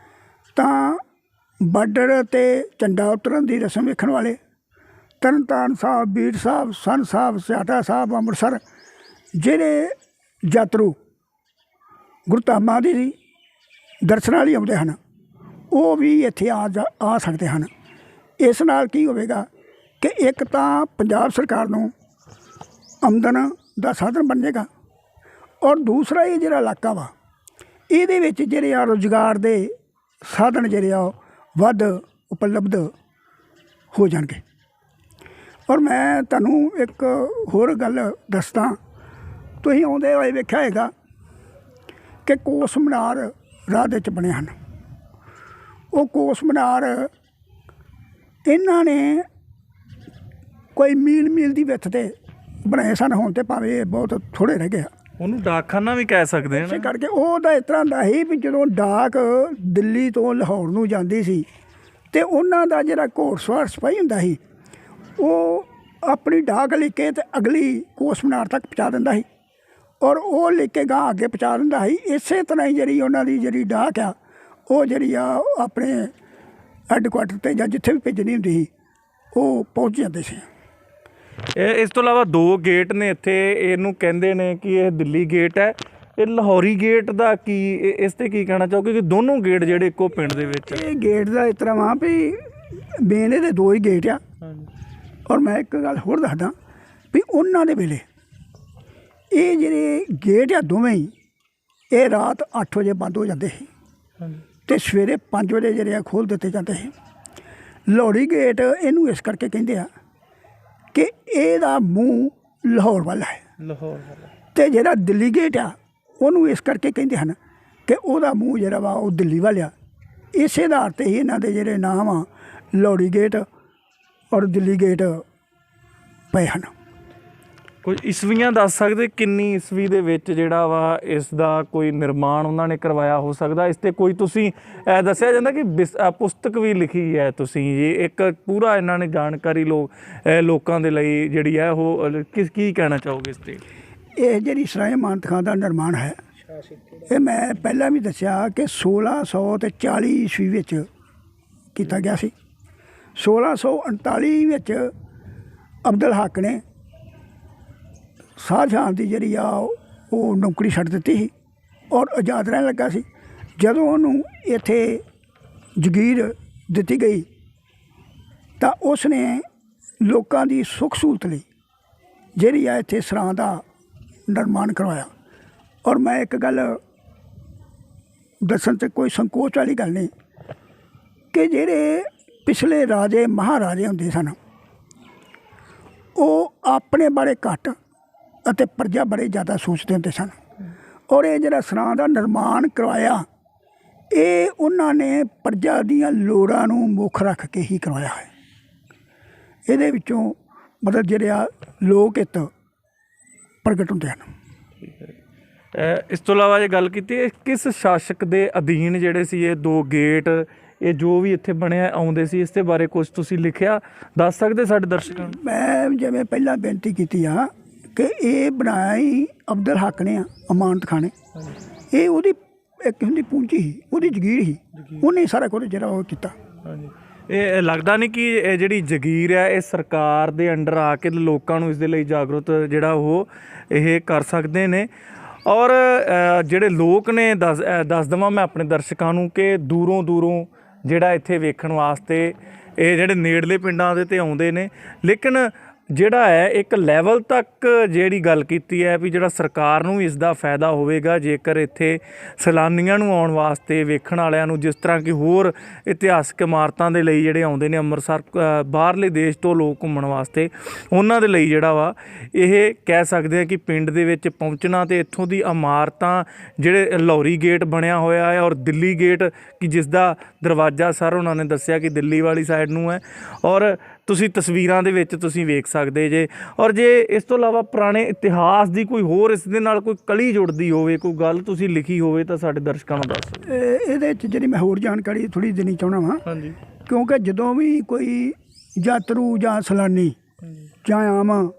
ਤਾਂ ਬਾਰਡਰ 'ਤੇ ਝੰਡਾ ਉਤਰਨ ਦੀ ਰਸਮ ਵੇਖਣ ਵਾਲੇ ਤਰਨਤਾਰਨ ਸਾਹਿਬ, ਬੀੜ ਸਾਹਿਬ, ਸੰਨ ਸਾਹਿਬ, ਸਿਆਟਾ ਸਾਹਿਬ, ਅੰਮ੍ਰਿਤਸਰ ਜਿਹੜੇ ਯਾਤਰੂ ਗੁਰਧਾਮਾਂ ਦੀ ਦਰਸ਼ਨਾਂ ਲਈ ਆਉਂਦੇ ਹਨ, ਉਹ ਵੀ ਇੱਥੇ ਆ ਸਕਦੇ ਹਨ। ਇਸ ਨਾਲ ਕੀ ਹੋਵੇਗਾ ਕਿ ਇੱਕ ਤਾਂ ਪੰਜਾਬ ਸਰਕਾਰ ਨੂੰ ਆਮਦਨ ਦਾ ਸਾਧਨ ਬਣ ਜਾਏਗਾ ਔਰ ਦੂਸਰਾ ਇਹ ਜਿਹੜਾ ਇਲਾਕਾ ਵਾ ਇਹਦੇ ਵਿੱਚ ਜਿਹੜੇ ਆ ਰੁਜ਼ਗਾਰ ਦੇ ਸਾਧਨ ਜਿਹੜੇ ਆ ਵੱਧ ਉਪਲਬਧ ਹੋ ਜਾਣਗੇ। ਔਰ ਮੈਂ ਤੁਹਾਨੂੰ ਇੱਕ ਹੋਰ ਗੱਲ ਦੱਸਦਾ, ਤੁਸੀਂ ਆਉਂਦੇ ਹੋਏ ਵੇਖਿਆ ਹੈਗਾ ਕਿ ਕੋਸ ਮੀਨਾਰ ਰਾਹ ਦੇ 'ਚ ਬਣੇ ਹਨ। ਉਹ ਕੋਸ ਮੀਨਾਰ ਇਹਨਾਂ ਨੇ ਕੋਈ ਮੀਲ ਦੀ ਵਿੱਥ 'ਤੇ ਬਣਾਏ ਸਨ, ਹੁਣ ਤਾਂ ਭਾਵੇਂ ਬਹੁਤ ਥੋੜ੍ਹੇ ਰਹਿ ਗਏ ਆ। ਉਹਨੂੰ ਡਾਕਖਾਨਾ ਵੀ ਕਹਿ ਸਕਦੇ ਇਸੇ ਹਾਂ ਕਰਕੇ ਉਹ ਤਾਂ ਇਸ ਤਰ੍ਹਾਂ ਦਾ ਸੀ ਵੀ ਜਦੋਂ ਡਾਕ ਦਿੱਲੀ ਤੋਂ ਲਾਹੌਰ ਨੂੰ ਜਾਂਦੀ ਸੀ ਅਤੇ ਉਹਨਾਂ ਦਾ ਜਿਹੜਾ ਘੋੜਸਵਾਰ ਸਿਪਾਹੀ ਹੁੰਦਾ ਸੀ ਉਹ ਆਪਣੀ ਡਾਕ ਲੈ ਕੇ ਅਤੇ ਅਗਲੀ ਕੋਸ ਮੀਨਾਰ ਤੱਕ ਪਹੁੰਚਾ ਦਿੰਦਾ ਸੀ ਔਰ ਉਹ ਲੈ ਕੇ ਗਾਂ ਅੱਗੇ ਪਹੁੰਚਾ ਦਿੰਦਾ ਸੀ। ਇਸੇ ਤਰ੍ਹਾਂ ਹੀ ਜਿਹੜੀ ਉਹਨਾਂ ਦੀ ਜਿਹੜੀ ਡਾਕ ਆ ਉਹ ਜਿਹੜੀ ਆ ਆਪਣੇ ਹੈੱਡਕੁਆਟਰ 'ਤੇ ਜਾਂ ਜਿੱਥੇ ਵੀ ਭੇਜਣੀ ਹੁੰਦੀ ਸੀ ਉਹ ਪਹੁੰਚ ਜਾਂਦੇ ਸੀ। ਇਸ ਤੋਂ ਇਲਾਵਾ 2 ਗੇਟ ਨੇ ਇੱਥੇ, ਇਹਨੂੰ ਕਹਿੰਦੇ ਨੇ ਕਿ ਇਹ ਦਿੱਲੀ ਗੇਟ ਹੈ, ਇਹ ਲਾਹੌਰੀ ਗੇਟ ਦਾ ਕੀ, ਇਸ 'ਤੇ ਕੀ ਕਹਿਣਾ ਚਾਹੋਗੇ ਕਿ ਦੋਨੋਂ ਗੇਟ ਜਿਹੜੇ ਇੱਕੋ ਪਿੰਡ ਦੇ ਵਿੱਚ? ਇਹ ਗੇਟ ਦਾ ਇਸ ਤਰ੍ਹਾਂ ਵਾ ਵੀ ਮੇਨ ਇਹਦੇ 2 ਹੀ ਗੇਟ ਆ। ਔਰ ਮੈਂ ਇੱਕ ਗੱਲ ਹੋਰ ਦੱਸਦਾ ਵੀ ਉਹਨਾਂ ਦੇ ਵੇਲੇ ਇਹ ਜਿਹੜੇ ਗੇਟ ਆ ਦੋਵੇਂ ਹੀ ਇਹ ਰਾਤ 8 ਵਜੇ ਬੰਦ ਹੋ ਜਾਂਦੇ ਸੀ ਅਤੇ ਸਵੇਰੇ 5 ਵਜੇ ਜਿਹੜੇ ਆ ਖੋਲ੍ਹ ਦਿੱਤੇ ਜਾਂਦੇ ਸੀ। ਲਾਹੌਰੀ ਗੇਟ ਇਹਨੂੰ ਇਸ ਕਰਕੇ ਕਹਿੰਦੇ ਆ ਕਿ ਇਹਦਾ ਮੂੰਹ ਲਾਹੌਰ ਵੱਲ ਹੈ, ਅਤੇ ਜਿਹੜਾ ਦਿੱਲੀ ਗੇਟ ਆ ਉਹਨੂੰ ਇਸ ਕਰਕੇ ਕਹਿੰਦੇ ਹਨ ਕਿ ਉਹਦਾ ਮੂੰਹ ਜਿਹੜਾ ਵਾ ਉਹ ਦਿੱਲੀ ਵੱਲ ਆ। ਇਸੇ ਆਧਾਰ 'ਤੇ ਹੀ ਇਹਨਾਂ ਦੇ ਜਿਹੜੇ ਨਾਮ ਆ ਲਾਹੌਰੀ ਗੇਟ ਔਰ ਦਿੱਲੀ ਗੇਟ ਪਏ ਹਨ। ਕੋਈ ਇਸਵੀਆਂ ਦੱਸ ਸਕਦੇ ਕਿੰਨੀ ਇਸਵੀ ਦੇ ਵਿੱਚ ਜਿਹੜਾ ਵਾ ਇਸ ਦਾ ਕੋਈ ਨਿਰਮਾਣ ਉਹਨਾਂ ਨੇ ਕਰਵਾਇਆ ਹੋ ਸਕਦਾ? ਇਸ 'ਤੇ ਕੋਈ ਤੁਸੀਂ ਦੱਸਿਆ ਜਾਂਦਾ ਕਿ ਪੁਸਤਕ ਵੀ ਲਿਖੀ ਹੈ ਤੁਸੀਂ ਜੀ, ਇੱਕ ਪੂਰਾ ਇਹਨਾਂ ਨੇ ਜਾਣਕਾਰੀ ਲੋਕਾਂ ਦੇ ਲਈ ਜਿਹੜੀ ਹੈ ਉਹ ਕੀ ਕਹਿਣਾ ਚਾਹੋਗੇ ਇਸ 'ਤੇ? ਇਹ ਜਿਹੜੀ ਸਰਾਏ ਅਮਾਨਤ ਖਾਂ ਦਾ ਨਿਰਮਾਣ ਹੈ ਇਹ ਮੈਂ ਪਹਿਲਾਂ ਵੀ ਦੱਸਿਆ ਕਿ 1640 ਈਸਵੀ ਵਿੱਚ ਕੀਤਾ ਗਿਆ ਸੀ। 1639 ਵਿੱਚ ਅਬਦੁਲ ਹੱਕ ਨੇ ਸ਼ਾਹਜਹਾਂ ਦੀ ਜਿਹੜੀ ਆ ਉਹ ਨੌਕਰੀ ਛੱਡ ਦਿੱਤੀ ਸੀ ਔਰ ਆਜ਼ਾਦ ਰਹਿਣ ਲੱਗਾ ਸੀ। ਜਦੋਂ ਉਹਨੂੰ ਇੱਥੇ ਜਗੀਰ ਦਿੱਤੀ ਗਈ ਤਾਂ ਉਸ ਨੇ ਲੋਕਾਂ ਦੀ ਸੁੱਖ ਸਹੂਲਤ ਲਈ ਜਿਹੜੀ ਆ ਇੱਥੇ ਸਰਾਂ ਦਾ ਨਿਰਮਾਣ ਕਰਵਾਇਆ। ਔਰ ਮੈਂ ਇੱਕ ਗੱਲ ਦੱਸਣ 'ਚ ਕੋਈ ਸੰਕੋਚ ਵਾਲੀ ਗੱਲ ਨਹੀਂ ਕਿ ਜਿਹੜੇ ਪਿਛਲੇ ਰਾਜੇ ਮਹਾਰਾਜੇ ਹੁੰਦੇ ਸਨ ਉਹ ਆਪਣੇ ਬਾਰੇ ਘੱਟ ਅਤੇ ਪ੍ਰਜਾ ਬਾਰੇ ਜ਼ਿਆਦਾ ਸੋਚਦੇ ਹੁੰਦੇ ਸਨ। ਔਰ ਇਹ ਜਿਹੜਾ ਸਰਾਂ ਦਾ ਨਿਰਮਾਣ ਕਰਵਾਇਆ ਇਹ ਉਹਨਾਂ ਨੇ ਪ੍ਰਜਾ ਦੀਆਂ ਲੋੜਾਂ ਨੂੰ ਮੁੱਖ ਰੱਖ ਕੇ ਹੀ ਕਰਵਾਇਆ ਹੈ। ਇਹਦੇ ਵਿੱਚੋਂ ਮਤਲਬ ਜਿਹੜੇ ਆ ਲੋਕ ਹਿੱਤ ਪ੍ਰਗਟ ਹੁੰਦੇ ਹਨ। ਇਸ ਤੋਂ ਇਲਾਵਾ ਜੇ ਗੱਲ ਕੀਤੀ ਕਿਸ ਸ਼ਾਸਕ ਦੇ ਅਧੀਨ ਜਿਹੜੇ ਸੀ ਇਹ 2 ਗੇਟ ਇਹ ਜੋ ਵੀ ਇੱਥੇ ਬਣਿਆ ਆਉਂਦੇ ਸੀ, ਇਸ ਦੇ ਬਾਰੇ ਕੁਝ ਤੁਸੀਂ ਲਿਖਿਆ ਦੱਸ ਸਕਦੇ ਸਾਡੇ ਦਰਸ਼ਕਾਂ ਨੂੰ? ਮੈਂ ਜਿਵੇਂ ਪਹਿਲਾਂ ਬੇਨਤੀ ਕੀਤੀ ਆ ਕਿ ਇਹ ਬਣਾਇਆ ਹੀ ਅਬਦੁਲ ਹੱਕ ਨੇ ਅਮਾਨਤ ਖਾਨੇ। ਇਹ ਉਹਦੀ ਇੱਕ ਹੁੰਦੀ ਪੂੰਜੀ ਸੀ, ਉਹਦੀ ਜਗੀਰ ਸੀ, ਉਹਨੇ ਸਾਰਾ ਕੁਝ ਜਿਹੜਾ ਉਹ ਕੀਤਾ। ਹਾਂਜੀ, ਇਹ ਲੱਗਦਾ ਨਹੀਂ ਕਿ ਇਹ ਜਿਹੜੀ ਜਗੀਰ ਹੈ ਇਹ ਸਰਕਾਰ ਦੇ ਅੰਡਰ ਆ ਕੇ ਲੋਕਾਂ ਨੂੰ ਇਸ ਦੇ ਲਈ ਜਾਗਰੂਕ ਜਿਹੜਾ ਉਹ ਇਹ ਕਰ ਸਕਦੇ ਨੇ। ਔਰ ਜਿਹੜੇ ਲੋਕ ਨੇ ਦੱਸ ਦੇਵਾਂ ਮੈਂ ਆਪਣੇ ਦਰਸ਼ਕਾਂ ਨੂੰ ਕਿ ਦੂਰੋਂ ਦੂਰੋਂ ਜਿਹੜਾ ਇੱਥੇ ਵੇਖਣ ਵਾਸਤੇ ਇਹ ਜਿਹੜੇ ਨੇੜਲੇ ਪਿੰਡਾਂ ਦੇ 'ਤੇ ਆਉਂਦੇ ਨੇ, ਲੇਕਿਨ ਜਿਹੜਾ ਹੈ ਇੱਕ ਲੈਵਲ ਤੱਕ ਜਿਹੜੀ ਗੱਲ ਕੀਤੀ ਹੈ ਵੀ ਜਿਹੜਾ ਸਰਕਾਰ ਨੂੰ ਇਸ ਦਾ ਫਾਇਦਾ ਹੋਵੇਗਾ ਜੇਕਰ ਇੱਥੇ ਸੈਲਾਨੀਆਂ ਨੂੰ ਆਉਣ ਵਾਸਤੇ, ਵੇਖਣ ਵਾਲਿਆਂ ਨੂੰ, ਜਿਸ ਤਰ੍ਹਾਂ ਕਿ ਹੋਰ ਇਤਿਹਾਸਕ ਇਮਾਰਤਾਂ ਦੇ ਲਈ ਜਿਹੜੇ ਆਉਂਦੇ ਨੇ ਅੰਮ੍ਰਿਤਸਰ, ਬਾਹਰਲੇ ਦੇਸ਼ ਤੋਂ ਲੋਕ ਘੁੰਮਣ ਵਾਸਤੇ, ਉਹਨਾਂ ਦੇ ਲਈ ਜਿਹੜਾ ਵਾ ਇਹ ਕਹਿ ਸਕਦੇ ਹਾਂ ਕਿ ਪਿੰਡ ਦੇ ਵਿੱਚ ਪਹੁੰਚਣਾ ਅਤੇ ਇੱਥੋਂ ਦੀ ਇਮਾਰਤਾਂ, ਜਿਹੜੇ ਲਾਹੌਰੀ ਗੇਟ ਬਣਿਆ ਹੋਇਆ ਹੈ ਔਰ ਦਿੱਲੀ ਗੇਟ ਕਿ ਜਿਸ ਦਾ ਦਰਵਾਜ਼ਾ ਸਰ ਉਹਨਾਂ ਨੇ ਦੱਸਿਆ ਕਿ ਦਿੱਲੀ ਵਾਲੀ ਸਾਈਡ ਨੂੰ ਹੈ, ਔਰ ਤੁਸੀਂ ਤਸਵੀਰਾਂ ਦੇ ਵਿੱਚ ਤੁਸੀਂ ਵੇਖ ਸਕਦੇ ਜੇ। ਔਰ ਜੇ ਇਸ ਤੋਂ ਇਲਾਵਾ ਪੁਰਾਣੇ ਇਤਿਹਾਸ ਦੀ ਕੋਈ ਹੋਰ ਇਸ ਦੇ ਨਾਲ ਕੋਈ ਕਲੀ ਜੁੜਦੀ ਹੋਵੇ, ਕੋਈ ਗੱਲ ਤੁਸੀਂ ਲਿਖੀ ਹੋਵੇ ਤਾਂ ਸਾਡੇ ਦਰਸ਼ਕਾਂ ਨੂੰ ਦੱਸੋ। ਇਹਦੇ ਵਿੱਚ ਜਿਹੜੀ ਮੈਂ ਹੋਰ ਜਾਣਕਾਰੀ ਥੋੜ੍ਹੀ ਦੇਣੀ ਚਾਹੁੰਦਾ ਵਾਂ। ਹਾਂਜੀ। ਕਿਉਂਕਿ ਜਦੋਂ ਵੀ ਕੋਈ ਯਾਤਰੂ ਜਾਂ ਸੈਲਾਨੀ ਜਾਂ ਆਮ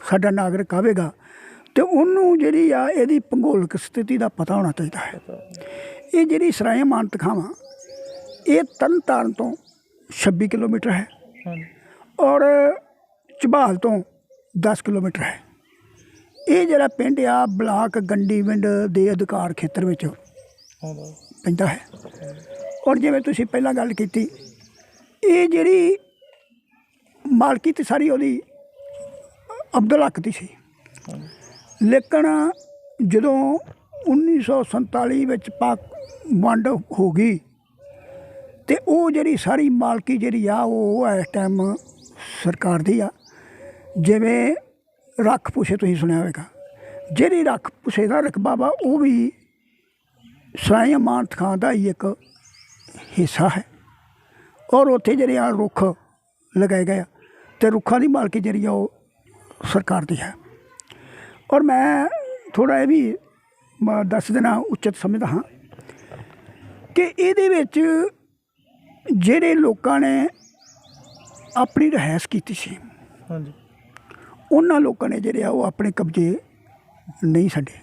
ਸਾਡਾ ਨਾਗਰਿਕ ਆਵੇਗਾ ਅਤੇ ਉਹਨੂੰ ਜਿਹੜੀ ਆ ਇਹਦੀ ਭੂਗੋਲਿਕ ਸਥਿਤੀ ਦਾ ਪਤਾ ਹੋਣਾ ਚਾਹੀਦਾ ਹੈ। ਇਹ ਜਿਹੜੀ ਸਰਾਏ ਅਮਾਨਤ ਖਾਂ ਵਾ ਇਹ ਤਰਨਤਾਰਨ ਤੋਂ 26 ਕਿਲੋਮੀਟਰ ਹੈ ਔਰ ਝਬਾਲ ਤੋਂ 10 ਕਿਲੋਮੀਟਰ ਹੈ। ਇਹ ਜਿਹੜਾ ਪਿੰਡ ਆ ਬਲਾਕ ਗੰਡੀਵਿੰਡ ਦੇ ਅਧਿਕਾਰ ਖੇਤਰ ਵਿੱਚ ਪੈਂਦਾ ਹੈ। ਔਰ ਜਿਵੇਂ ਤੁਸੀਂ ਪਹਿਲਾਂ ਗੱਲ ਕੀਤੀ, ਇਹ ਜਿਹੜੀ ਮਾਲਕੀ ਤੇ ਸਾਰੀ ਉਹਦੀ ਅਬਦੁਲ ਹੱਕ ਦੀ ਸੀ, ਲੇਕਿਨ ਜਦੋਂ 1947 ਵਿੱਚ ਪਾਕ ਵੰਡ ਹੋ ਗਈ ਅਤੇ ਉਹ ਜਿਹੜੀ ਸਾਰੀ ਮਾਲਕੀ ਜਿਹੜੀ ਆ ਉਹ ਇਸ ਟਾਈਮ ਸਰਕਾਰ ਦੀ ਆ। ਜਿਵੇਂ ਰੱਖ ਪੁਛੇ ਤੁਸੀਂ ਸੁਣਿਆ ਹੋਵੇਗਾ, ਜਿਹੜੀ ਰੱਖ ਪੁਛੇ ਦਾ ਰਕਬਾ ਵਾ ਉਹ ਵੀ ਸਰਾਏ ਅਮਾਨਤ ਖਾਂ ਦਾ ਹੀ ਇੱਕ ਹਿੱਸਾ ਹੈ। ਔਰ ਉੱਥੇ ਜਿਹੜੇ ਆ ਰੁੱਖ ਲਗਾਏ ਗਏ ਆ ਅਤੇ ਰੁੱਖਾਂ ਦੀ ਮਾਲਕੀ ਜਿਹੜੀ ਆ ਉਹ ਸਰਕਾਰ ਦੀ ਹੈ। ਔਰ ਮੈਂ ਥੋੜ੍ਹਾ ਇਹ ਵੀ ਦੱਸ ਦੇਣਾ ਉਚਿਤ ਸਮਝਦਾ ਹਾਂ ਕਿ ਇਹਦੇ ਵਿੱਚ ਜਿਹੜੇ ਲੋਕਾਂ ਨੇ ਆਪਣੀ ਰਿਹਾਇਸ਼ ਕੀਤੀ ਸੀ, ਹਾਂਜੀ, ਉਹਨਾਂ ਲੋਕਾਂ ਨੇ ਜਿਹੜੇ ਆ ਉਹ ਆਪਣੇ ਕਬਜ਼ੇ ਨਹੀਂ ਛੱਡੇ।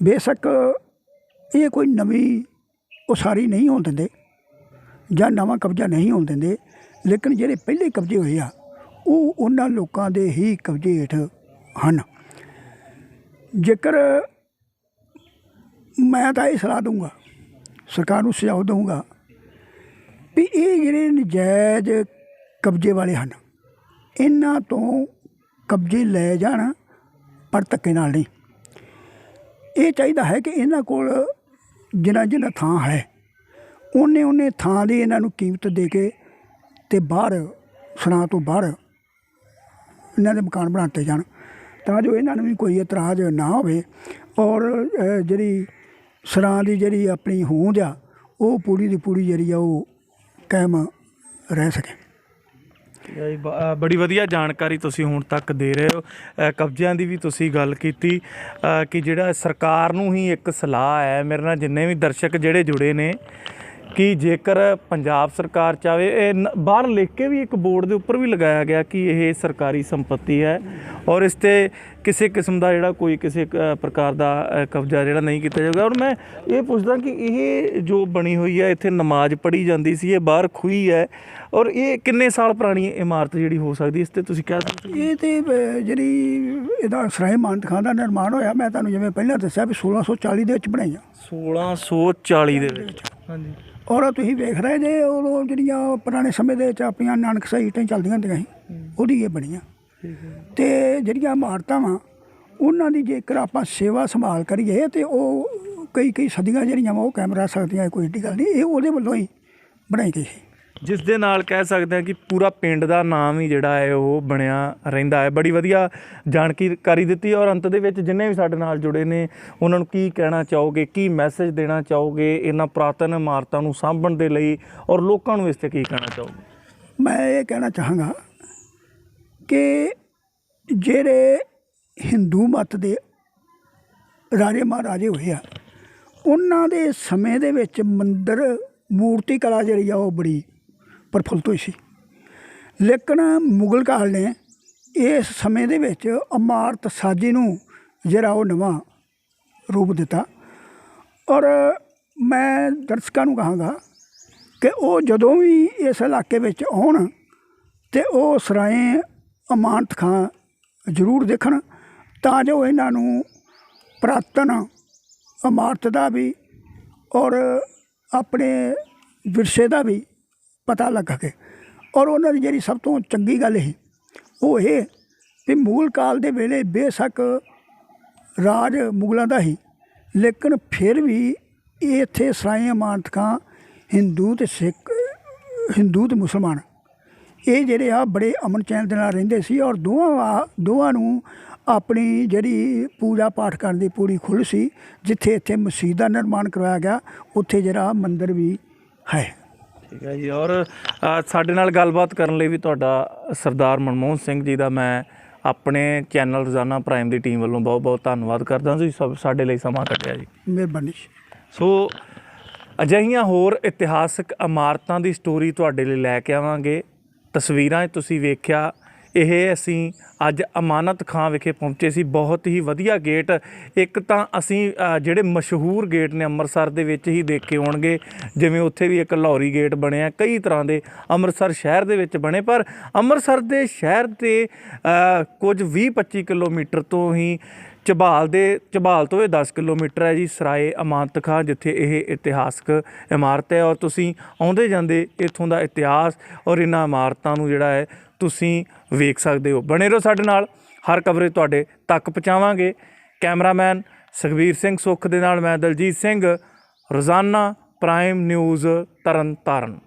ਬੇਸ਼ੱਕ ਇਹ ਕੋਈ ਨਵੀਂ ਉਸਾਰੀ ਨਹੀਂ ਹੋਣ ਦਿੰਦੇ ਜਾਂ ਨਵਾਂ ਕਬਜ਼ਾ ਨਹੀਂ ਹੋਣ ਦਿੰਦੇ, ਲੇਕਿਨ ਜਿਹੜੇ ਪਹਿਲੇ ਕਬਜ਼ੇ ਹੋਏ ਆ ਉਹ ਉਹਨਾਂ ਲੋਕਾਂ ਦੇ ਹੀ ਕਬਜ਼ੇ ਹੇਠ ਹਨ। ਜੇਕਰ ਮੈਂ ਤਾਂ ਇਹ ਸਲਾਹ ਦਊਂਗਾ, ਸਰਕਾਰ ਨੂੰ ਸੁਝਾਅ ਦਊਂਗਾ ਵੀ ਇਹ ਜਿਹੜੇ ਨਜਾਇਜ਼ ਕਬਜ਼ੇ ਵਾਲੇ ਹਨ ਇਹਨਾਂ ਤੋਂ ਕਬਜ਼ੇ ਲੈ ਜਾਣ, ਪਰ ਧੱਕੇ ਨਾਲ ਨਹੀਂ। ਇਹ ਚਾਹੀਦਾ ਹੈ ਕਿ ਇਹਨਾਂ ਕੋਲ ਜਿੰਨਾ ਥਾਂ ਹੈ ਉਹਨੇ ਥਾਂ ਦੀ ਇਹਨਾਂ ਨੂੰ ਕੀਮਤ ਦੇ ਕੇ ਅਤੇ ਬਾਹਰ ਸਰਾਂ ਤੋਂ ਬਾਹਰ ਇਹਨਾਂ ਦੇ ਮਕਾਨ ਬਣਾ ਦਿੱਤੇ ਜਾਣ, ਤਾਂ ਜੋ ਇਹਨਾਂ ਨੂੰ ਵੀ ਕੋਈ ਇਤਰਾਜ਼ ਨਾ ਹੋਵੇ ਔਰ ਜਿਹੜੀ ਸਰਾਂ ਦੀ ਜਿਹੜੀ ਆਪਣੀ ਹੋਂਦ ਆ ਉਹ ਪੂਰੀ ਦੀ ਪੂਰੀ ਜਿਹੜੀ ਆ ਉਹ ਕਾਇਮ ਰਹਿ ਸਕੇ। ਬੜੀ ਵਧੀਆ ਜਾਣਕਾਰੀ ਤੁਸੀਂ ਹੁਣ ਤੱਕ ਦੇ ਰਹੇ ਹੋ। ਕਬਜ਼ਿਆਂ ਦੀ ਵੀ ਤੁਸੀਂ ਗੱਲ ਕੀਤੀ ਕਿ ਜਿਹੜਾ ਸਰਕਾਰ ਨੂੰ ਹੀ ਇੱਕ ਸਲਾਹ ਹੈ, ਮੇਰੇ ਨਾਲ ਜਿੰਨੇ ਵੀ ਦਰਸ਼ਕ ਜਿਹੜੇ ਜੁੜੇ ਨੇ, ਕਿ ਜੇਕਰ ਪੰਜਾਬ ਸਰਕਾਰ ਚਾਹੇ, ਇਹ ਬਾਹਰ ਲਿਖ ਕੇ ਵੀ ਇੱਕ ਬੋਰਡ ਦੇ ਉੱਪਰ ਵੀ ਲਗਾਇਆ ਗਿਆ ਕਿ ਇਹ ਸਰਕਾਰੀ ਸੰਪਤੀ ਹੈ ਔਰ ਇਸ 'ਤੇ ਕਿਸੇ ਕਿਸਮ ਦਾ ਜਿਹੜਾ ਕੋਈ ਕਿਸੇ ਪ੍ਰਕਾਰ ਦਾ ਕਬਜ਼ਾ ਜਿਹੜਾ ਨਹੀਂ ਕੀਤਾ ਜਾਊਗਾ। ਔਰ ਮੈਂ ਇਹ ਪੁੱਛਦਾ ਕਿ ਇਹ ਜੋ ਬਣੀ ਹੋਈ ਹੈ, ਇੱਥੇ ਨਮਾਜ਼ ਪੜ੍ਹੀ ਜਾਂਦੀ ਸੀ, ਇਹ ਬਾਹਰ ਖੂਹੀ ਹੈ ਔਰ ਇਹ ਕਿੰਨੇ ਸਾਲ ਪੁਰਾਣੀ ਇਮਾਰਤ ਜਿਹੜੀ ਹੋ ਸਕਦੀ, ਇਸ 'ਤੇ ਤੁਸੀਂ ਕਹਿ ਸਕਦੇ? ਇਹ ਤਾਂ ਜਿਹੜੀ ਇਹਦਾ ਸਰਾਏ ਅਮਾਨਤ ਖਾਂ ਦਾ ਨਿਰਮਾਣ ਹੋਇਆ, ਮੈਂ ਤੁਹਾਨੂੰ ਜਿਵੇਂ ਪਹਿਲਾਂ ਦੱਸਿਆ ਵੀ 1640 ਦੇ ਵਿੱਚ ਬਣਾਈਆਂ। 1640 ਦੇ ਵਿੱਚ, ਹਾਂਜੀ। ਔਰ ਤੁਸੀਂ ਵੇਖ ਰਹੇ ਜੇ ਉਦੋਂ ਜਿਹੜੀਆਂ ਪੁਰਾਣੇ ਸਮੇਂ ਦੇ ਵਿੱਚ ਆਪਣੀਆਂ ਨਾਨਕਸ਼ਾਹੀ ਇੱਟਾਂ ਚੱਲਦੀਆਂ ਹੁੰਦੀਆਂ ਸੀ, ਉਹਦੀ ਇਹ ਬਣੀਆਂ। ਅਤੇ ਜਿਹੜੀਆਂ ਇਮਾਰਤਾਂ ਵਾ ਉਹਨਾਂ ਦੀ ਜੇਕਰ ਆਪਾਂ ਸੇਵਾ ਸੰਭਾਲ ਕਰੀਏ ਤਾਂ ਉਹ ਕਈ ਸਦੀਆਂ ਜਿਹੜੀਆਂ ਵਾ ਉਹ ਕਾਇਮ ਰਹਿ ਸਕਦੀਆਂ, ਕੋਈ ਏਡੀ ਗੱਲ ਨਹੀਂ। ਇਹ ਉਹਦੇ ਵੱਲੋਂ ਹੀ ਬਣਾਈ ਗਈ ਸੀ, ਜਿਸ ਦੇ ਨਾਲ ਕਹਿ ਸਕਦੇ ਹਾਂ ਕਿ ਪੂਰਾ ਪਿੰਡ ਦਾ ਨਾਮ ਹੀ ਜਿਹੜਾ ਹੈ ਉਹ ਬਣਿਆ ਰਹਿੰਦਾ ਹੈ। ਬੜੀ ਵਧੀਆ ਜਾਣਕਾਰੀ ਦਿੱਤੀ। ਔਰ ਅੰਤ ਦੇ ਵਿੱਚ ਜਿੰਨੇ ਵੀ ਸਾਡੇ ਨਾਲ ਜੁੜੇ ਨੇ ਉਹਨਾਂ ਨੂੰ ਕੀ ਕਹਿਣਾ ਚਾਹੋਗੇ, ਕੀ ਮੈਸੇਜ ਦੇਣਾ ਚਾਹੋਗੇ ਇਹਨਾਂ ਪੁਰਾਤਨ ਇਮਾਰਤਾਂ ਨੂੰ ਸਾਂਭਣ ਦੇ ਲਈ, ਔਰ ਲੋਕਾਂ ਨੂੰ ਇਸ 'ਤੇ ਕੀ ਕਹਿਣਾ ਚਾਹੋਗੇ? ਮੈਂ ਇਹ ਕਹਿਣਾ ਚਾਹਾਂਗਾ ਕਿ ਜਿਹੜੇ ਹਿੰਦੂ ਮੱਤ ਦੇ ਰਾਜੇ ਮਹਾਰਾਜੇ ਹੋਏ ਆ, ਉਹਨਾਂ ਦੇ ਸਮੇਂ ਦੇ ਵਿੱਚ ਮੰਦਰ ਮੂਰਤੀ ਕਲਾ ਜਿਹੜੀ ਆ ਉਹ ਬੜੀ ਪ੍ਰਫੁੱਲਤ ਹੋਈ ਸੀ, ਲੇਕਿਨ ਮੁਗਲ ਕਾਲ ਨੇ ਇਸ ਸਮੇਂ ਦੇ ਵਿੱਚ ਇਮਾਰਤ ਸਾਜੀ ਨੂੰ ਜਿਹੜਾ ਉਹ ਨਵਾਂ ਰੂਪ ਦਿੱਤਾ। ਔਰ ਮੈਂ ਦਰਸ਼ਕਾਂ ਨੂੰ ਕਹਾਂਗਾ ਕਿ ਉਹ ਜਦੋਂ ਵੀ ਇਸ ਇਲਾਕੇ ਵਿੱਚ ਆਉਣ ਤੇ ਉਹ ਸਰਾਏ ਅਮਾਨਤ ਖਾਂ ਜ਼ਰੂਰ ਦੇਖਣ, ਤਾਂ ਜੋ ਇਹਨਾਂ ਨੂੰ ਪੁਰਾਤਨ ਇਮਾਰਤ ਦਾ ਵੀ ਔਰ ਆਪਣੇ ਵਿਰਸੇ ਦਾ ਵੀ ਪਤਾ ਲੱਗੇ। ਔਰ ਉਹਨਾਂ ਦੀ ਜਿਹੜੀ ਸਭ ਤੋਂ ਚੰਗੀ ਗੱਲ ਇਹ ਉਹ ਇਹ ਵੀ ਮੁਗਲ ਕਾਲ ਦੇ ਵੇਲੇ ਬੇਸ਼ੱਕ ਰਾਜ ਮੁਗਲਾਂ ਦਾ ਹੀ, ਲੇਕਿਨ ਫਿਰ ਵੀ ਇੱਥੇ ਸਰਾਏ ਅਮਾਨਤ ਖਾਂ ਹਿੰਦੂ ਅਤੇ ਸਿੱਖ, ਹਿੰਦੂ ਅਤੇ ਮੁਸਲਮਾਨ ਇਹ ਜਿਹੜੇ ਆ ਬੜੇ ਅਮਨ ਚੈਨ ਦੇ ਨਾਲ ਰਹਿੰਦੇ ਸੀ। ਔਰ ਦੋਵਾਂ ਨੂੰ ਆਪਣੀ ਜਿਹੜੀ ਪੂਜਾ ਪਾਠ ਕਰਨ ਦੀ ਪੂਰੀ ਖੁੱਲ੍ਹ ਸੀ। ਜਿੱਥੇ ਇੱਥੇ ਮਸਜਿਦ ਦਾ ਨਿਰਮਾਣ ਕਰਵਾਇਆ ਗਿਆ, ਉੱਥੇ ਜਿਹੜਾ ਮੰਦਿਰ ਵੀ ਹੈ। ਠੀਕ ਹੈ ਜੀ। ਔਰ ਸਾਡੇ ਨਾਲ ਗੱਲਬਾਤ ਕਰਨ ਲਈ ਵੀ ਤੁਹਾਡਾ ਸਰਦਾਰ ਮਨਮੋਹਨ ਸਿੰਘ ਜੀ ਦਾ ਮੈਂ ਆਪਣੇ ਚੈਨਲ ਰੋਜ਼ਾਨਾ ਪ੍ਰਾਈਮ ਦੀ ਟੀਮ ਵੱਲੋਂ ਬਹੁਤ ਬਹੁਤ ਧੰਨਵਾਦ ਕਰਦਾ। ਤੁਸੀਂ ਸਾਡੇ ਲਈ ਸਮਾਂ ਕੱਢਿਆ ਜੀ, ਮਿਹਰਬਾਨੀ। ਸੋ ਅਜਿਹੀਆਂ ਹੋਰ ਇਤਿਹਾਸਕ ਇਮਾਰਤਾਂ ਦੀ ਸਟੋਰੀ ਤੁਹਾਡੇ ਲਈ ਲੈ ਕੇ ਆਵਾਂਗੇ। ਤਸਵੀਰਾਂ 'ਚ ਤੁਸੀਂ ਵੇਖਿਆ, ਇਹ ਅਸੀਂ ਅੱਜ ਅਮਾਨਤ ਖਾਂ ਵਿਖੇ ਪਹੁੰਚੇ ਸੀ। ਬਹੁਤ ਹੀ ਵਧੀਆ ਗੇਟ, ਇੱਕ ਤਾਂ ਅਸੀਂ ਜਿਹੜੇ ਮਸ਼ਹੂਰ ਗੇਟ ਨੇ ਅੰਮ੍ਰਿਤਸਰ ਦੇ ਵਿੱਚ ਹੀ ਦੇਖੇ ਹੋਣਗੇ, ਜਿਵੇਂ ਉੱਥੇ ਵੀ ਇੱਕ ਲਾਹੌਰੀ ਗੇਟ ਬਣਿਆ, ਕਈ ਤਰ੍ਹਾਂ ਦੇ ਅੰਮ੍ਰਿਤਸਰ ਸ਼ਹਿਰ ਦੇ ਵਿੱਚ ਬਣੇ। ਪਰ ਅੰਮ੍ਰਿਤਸਰ ਦੇ ਸ਼ਹਿਰ ਦੇ ਕੁਝ 20-25 ਕਿਲੋਮੀਟਰ ਤੋਂ ਹੀ ਝਬਾਲ ਤੋਂ ਇਹ 10 ਕਿਲੋਮੀਟਰ ਹੈ ਜੀ ਸਰਾਏ ਅਮਾਨਤ ਖਾਂ, ਜਿੱਥੇ ਇਹ ਇਤਿਹਾਸਕ ਇਮਾਰਤ ਹੈ। ਔਰ ਤੁਸੀਂ ਆਉਂਦੇ ਜਾਂਦੇ ਇੱਥੋਂ ਦਾ ਇਤਿਹਾਸ ਔਰ ਇਹਨਾਂ ਇਮਾਰਤਾਂ ਨੂੰ ਜਿਹੜਾ ਹੈ ਤੁਸੀਂ ਵੇਖ ਸਕਦੇ ਹੋ। ਬਣੇ ਰਹੋ ਸਾਡੇ ਨਾਲ, ਹਰ ਕਵਰੇਜ ਤੁਹਾਡੇ ਤੱਕ ਪਹੁੰਚਾਵਾਂਗੇ। ਕੈਮਰਾਮੈਨ ਸੁਖਬੀਰ ਸਿੰਘ ਸੁੱਖ ਦੇ ਨਾਲ ਮੈਂ ਦਲਜੀਤ ਸਿੰਘ, ਰੋਜ਼ਾਨਾ ਪ੍ਰਾਈਮ ਨਿਊਜ਼ ਤਰਨ ਤਾਰਨ।